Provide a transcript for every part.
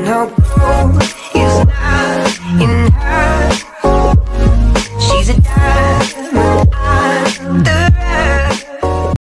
her gold is not in her. She's a diamond under her.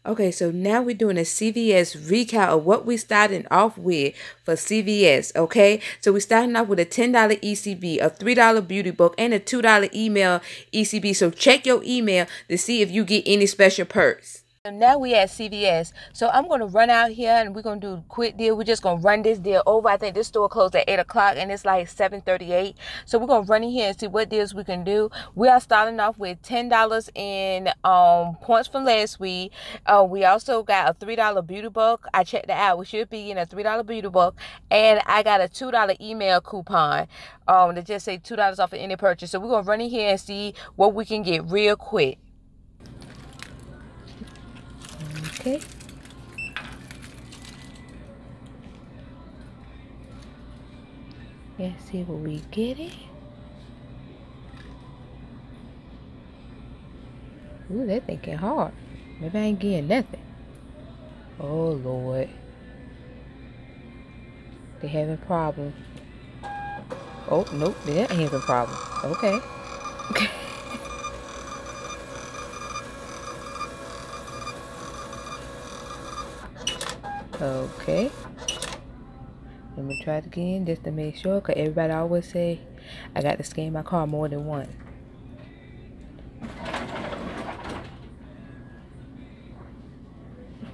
Okay, so now we're doing a CVS recap of what we starting off with for CVS, okay? So we're starting off with a $10 ECB, a $3 beauty book, and a $2 email ECB. So check your email to see if you get any special perks. So now we at CVS. So I'm going to run out here and we're going to do a quick deal. We're just going to run this deal over. I think this store closed at 8 o'clock and it's like 7:38. So we're going to run in here and see what deals we can do. We are starting off with $10 in points from last week. We also got a $3 beauty book. I checked that out. We should be getting a $3 beauty book. And I got a $2 email coupon to just say $2 off of any purchase. So we're going to run in here and see what we can get real quick. Okay. Let's see what we get it. Ooh, that thing get hard. Maybe I ain't getting nothing. Oh Lord. They having problem. Oh nope, they ain't having problem. Okay. Okay. Let me try it again just to make sure, because everybody always say I got to scan my card more than once.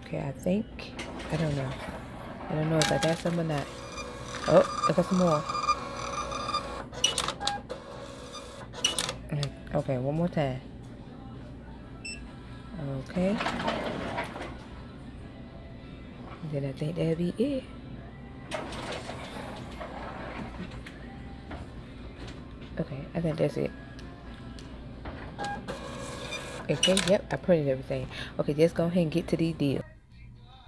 Okay, I think, I don't know if I got some or not. Oh, I got some more. Okay, one more time. Okay. Then I think that'll be it. Okay, I think that's it. Okay, yep, I printed everything. Okay, just go ahead and get to these deals.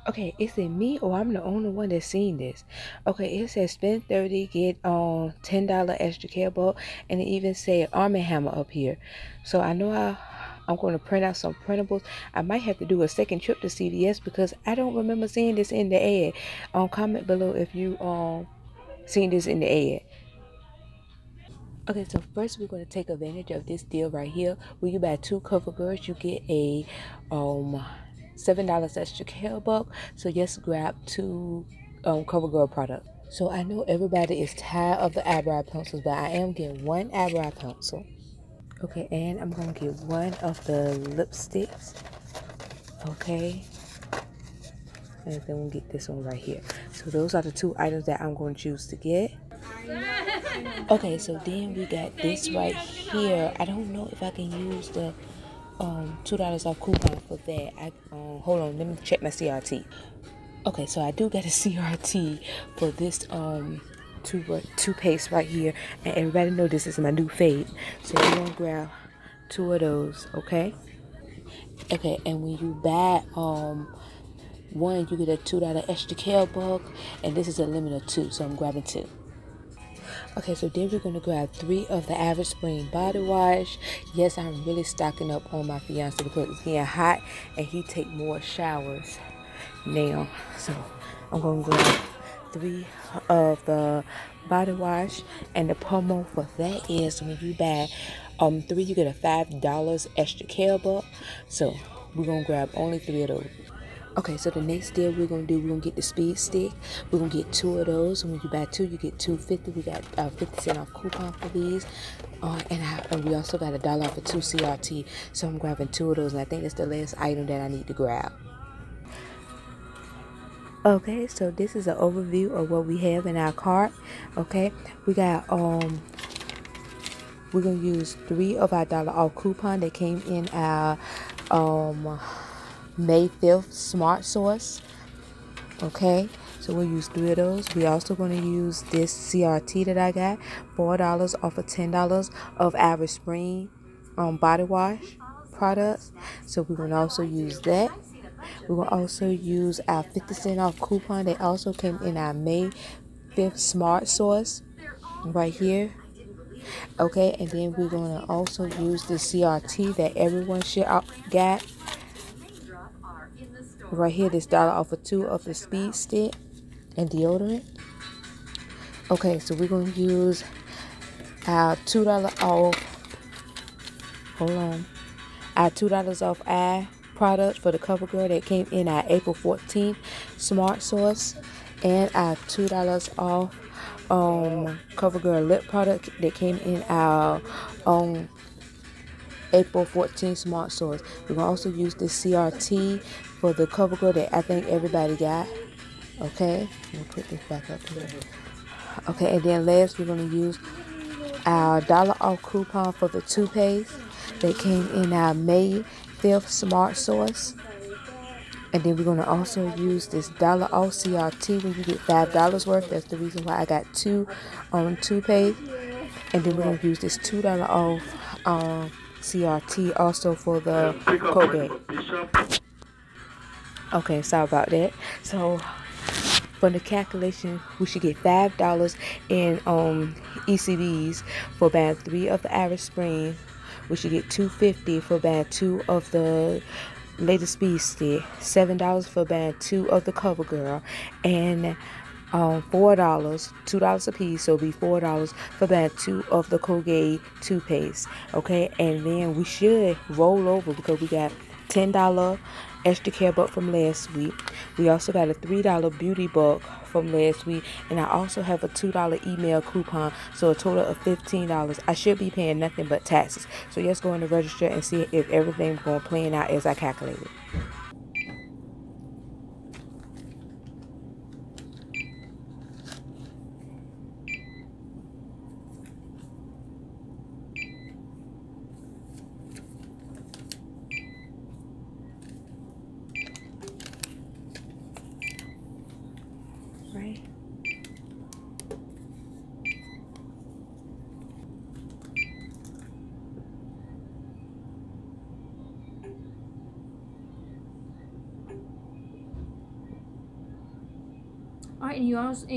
Okay, is it me or I'm the only one that's seen this? Okay, it says spend 30, get $10 extra care bulk, and it even said Arm & Hammer up here. So I know I'm going to print out some printables. I might have to do a second trip to CVS because I don't remember seeing this in the ad. Comment below if you seen this in the ad. Okay, so first we're going to take advantage of this deal right here. When you buy 2 CoverGirls, you get a $7 extra care bulk. So just grab 2 CoverGirl products. So I know everybody is tired of the eyebrow pencils, but I am getting 1 eyebrow pencil. Okay, and I'm going to get 1 of the lipsticks. Okay. And then we'll get this one right here. So those are the 2 items that I'm going to choose to get. Okay, so then we got this right here. I don't know if I can use the $2 off coupon for that. Hold on, let me check my CRT. Okay, so I do got a CRT for this toothpaste right here, and everybody know this is my new fave. So you're gonna grab 2 of those, okay? Okay, and when you buy one, you get a $2 extra care bulk, and this is a limit of 2, so I'm grabbing 2. Okay, so then we're going to grab 3 of the Average Spring body wash. Yes, I'm really stocking up on my fiance because it's getting hot and he take more showers now. So I'm going to grab 3 of the body wash, and the promo for that is when you buy 3, you get a $5 extra care bulk. So we're going to grab only 3 of those. Okay, so the next deal we're going to do, we're going to get the speed stick. We're going to get 2 of those. When you buy 2, you get $2.50. We got 50% off coupon for these. And we also got $1 off for 2 CRT. So I'm grabbing 2 of those. And I think that's the last item that I need to grab. Okay, so this is an overview of what we have in our cart. Okay, we got, we're going to use 3 of our $1 off coupon that came in our, May 5th Smart Source. Okay, so we'll use 3 of those. We're also going to use this CRT that I got, $4 off of $10 of Average Spring body wash products. So we're going to also use that. We will also use our 50% off coupon that also came in our May 5th Smart Source right here. Okay, and then we're going to also use the CRT that everyone should get right here, this $1 off of 2 of the speed stick and deodorant. Okay, so we're gonna use our $2 off. Hold on. Our $2 off eye product for the CoverGirl that came in our April 14th Smart Source, and our $2 off CoverGirl lip product that came in our April 14th Smart Source. We're gonna also use this CRT for the CoverGirl that I think everybody got. Okay, we'll put this back up here. Okay, and then last we're gonna use our dollar off coupon for the toothpaste that came in our May 5th Smart Source. And then we're going to also use this dollar off CRT when you get $5 worth. That's the reason why I got 2 on toothpaste. And then we're going to use this $2 off CRT also for the Colgate. Okay, sorry about that. So for the calculation, we should get $5 in ECBs for buying 3 of the Irish Spring. We should get $2.50 for buying 2 of the latest Speed Stick, $7 for buying 2 of the CoverGirl, and $4, $2 a piece, so it'll be $4 for buying 2 of the Colgate toothpaste. Okay, and then we should roll over because we got $10 extra care buck from last week. We also got a $3 beauty buck from last week, and I also have a $2 email coupon, so a total of $15. I should be paying nothing but taxes. So let's go in the register and see if everything's going to plan out as I calculated. Right. All right, and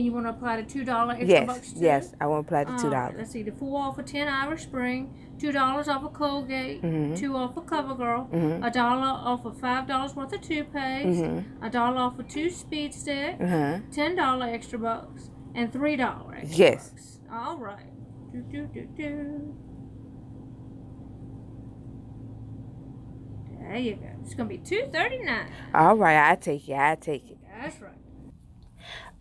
you want to apply the $2 extra bucks too? Yes, I want to apply the $2. Right, let's see, the 4 off of 10 Irish Spring, $2 off of Colgate, 2 off of CoverGirl, $1 off of $5 worth of toothpaste, $1 off of 2 Speed Stick, $10 extra bucks, and $3 extra bucks. All right. There you go. It's gonna be $2.39. All right, I take it. That's right.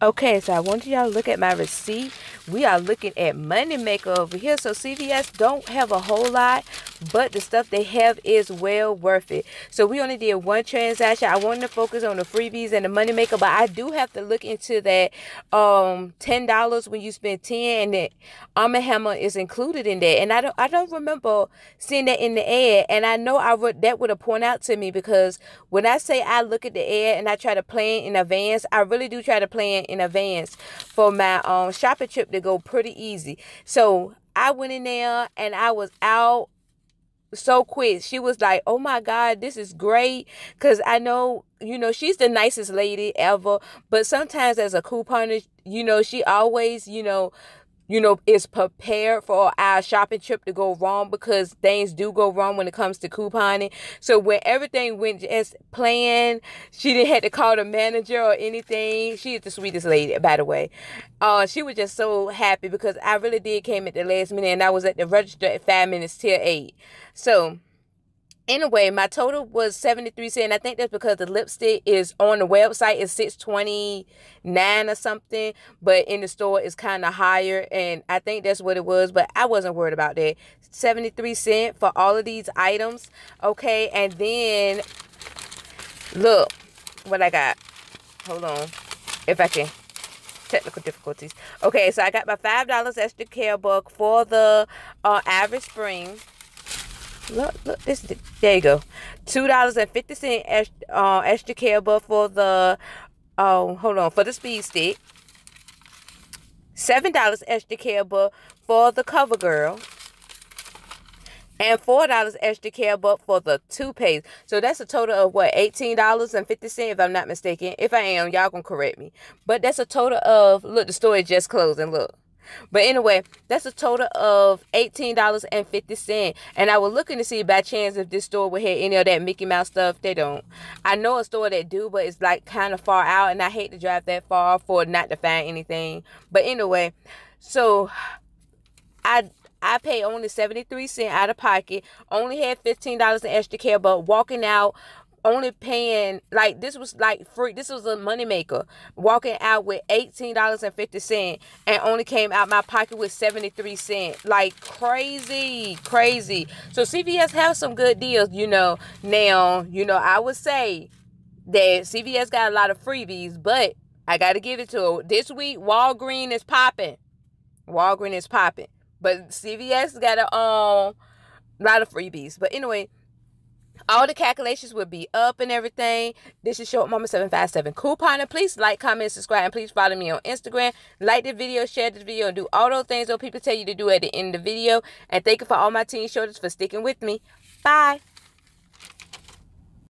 Okay, so I want y'all to look at my receipt. We are looking at Money Maker over here. So CVS don't have a whole lot, but the stuff they have is well worth it. So we only did 1 transaction. I wanted to focus on the freebies and the Money Maker, but I do have to look into that $10 when you spend 10, and that Arm & Hammer is included in that. And I don't remember seeing that in the ad, and I know that would have pointed out to me, because when I say I look at the ad and I try to plan in advance, I really do try to plan in advance for my shopping trip to go pretty easy. So I went in there and I was out so quick. She was like, oh my God, this is great. Because I know, she's the nicest lady ever. But sometimes as a couponer, she always, is prepared for our shopping trip to go wrong, because things do go wrong when it comes to couponing. So when everything went as planned, she didn't have to call the manager or anything. She is the sweetest lady, by the way. She was just so happy, because I really did came at the last minute, and I was at the register at 5 minutes till 8. So anyway, my total was 73 cents. I think that's because the lipstick is on the website is $6.29 or something, but in the store it's kind of higher, and I think that's what it was, but I wasn't worried about that. 73 cents for all of these items. Okay, and then look what I got. Hold on, if I can. Technical difficulties. Okay, so I got my $5 extra care buck for the Irish Spring. Look, there you go. $2.50 extra care buck for the for the Speed Stick. $7 extra care buck for the CoverGirl. And $4 extra care buck for the toothpaste. So that's a total of what, $18.50, if I'm not mistaken. If I am, y'all gonna correct me. But that's a total of, look, the store is just closing, look. But anyway, that's a total of $18.50. And I was looking to see by chance if this store would have any of that Mickey Mouse stuff. They don't. I know a store that do, but it's like kind of far out, and I hate to drive that far for not to find anything. But anyway, so I paid only 73 cents out of pocket. Only had $15 in extra care, but walking out, only paying, like, this was like free. This was a moneymaker. Walking out with $18.50 and only came out my pocket with 73 cents. Like, crazy. So CVS has some good deals, you know. Now, you know, I would say that CVS got a lot of freebies, but I got to give it to her. This week, Walgreens is popping. But CVS got a lot of freebies. But anyway, all the calculations will be up and everything. This is Short Mama 757 couponer. Please like, comment, subscribe, and please follow me on Instagram. Like the video, share this video, and do all those things that people tell you to do at the end of the video. And thank you for all my teen shorties for sticking with me. Bye.